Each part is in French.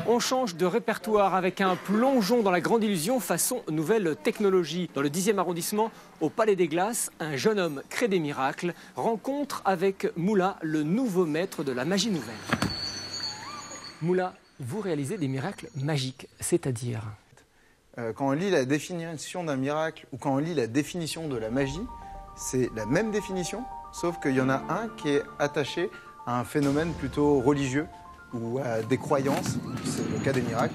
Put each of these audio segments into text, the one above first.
On change de répertoire avec un plongeon dans la grande illusion façon nouvelle technologie. Dans le 10e arrondissement, au Palais des Glaces, un jeune homme crée des miracles. Rencontre avec Moula, le nouveau maître de la magie nouvelle. Moula, vous réalisez des miracles magiques, c'est-à-dire? Quand on lit la définition d'un miracle ou quand on lit la définition de la magie, c'est la même définition, sauf qu'il y en a un qui est attaché à un phénomène plutôt religieux ou à des croyances, c'est le cas des miracles.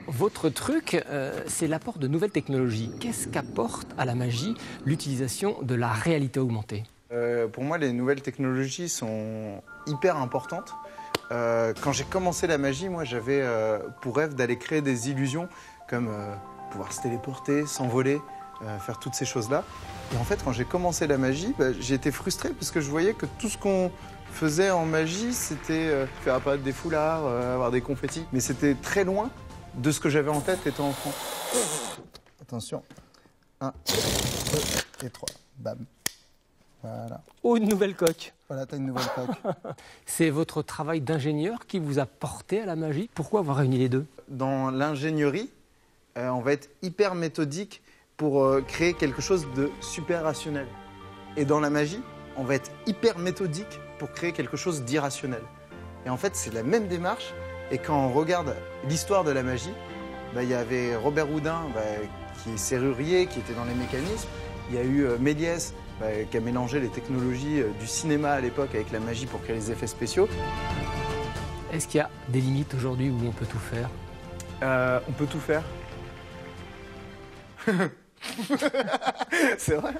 Votre truc, c'est l'apport de nouvelles technologies. Qu'est-ce qu'apporte à la magie l'utilisation de la réalité augmentée? Pour moi, les nouvelles technologies sont hyper importantes. Quand j'ai commencé la magie, moi, j'avais pour rêve d'aller créer des illusions comme pouvoir se téléporter, s'envoler, faire toutes ces choses-là. Et en fait, quand j'ai commencé la magie, j'ai été frustré parce que je voyais que tout ce qu'on faisait en magie, c'était faire apparaître des foulards, avoir des confettis. Mais c'était très loin de ce que j'avais en tête étant enfant. Attention. 1, 2 et 3. Bam. Voilà. Oh, une nouvelle coque. Voilà, t'as une nouvelle coque. C'est votre travail d'ingénieur qui vous a porté à la magie. Pourquoi avoir réuni les deux? Dans l'ingénierie, on va être hyper méthodique pour créer quelque chose de super rationnel. Et dans la magie, on va être hyper méthodique pour créer quelque chose d'irrationnel. Et en fait, c'est la même démarche. Et quand on regarde l'histoire de la magie, il y avait Robert Houdin, qui est serrurier, qui était dans les mécanismes. Il y a eu Méliès, qui a mélangé les technologies du cinéma à l'époque avec la magie pour créer les effets spéciaux. Est-ce qu'il y a des limites aujourd'hui où on peut tout faire? On peut tout faire. C'est vrai.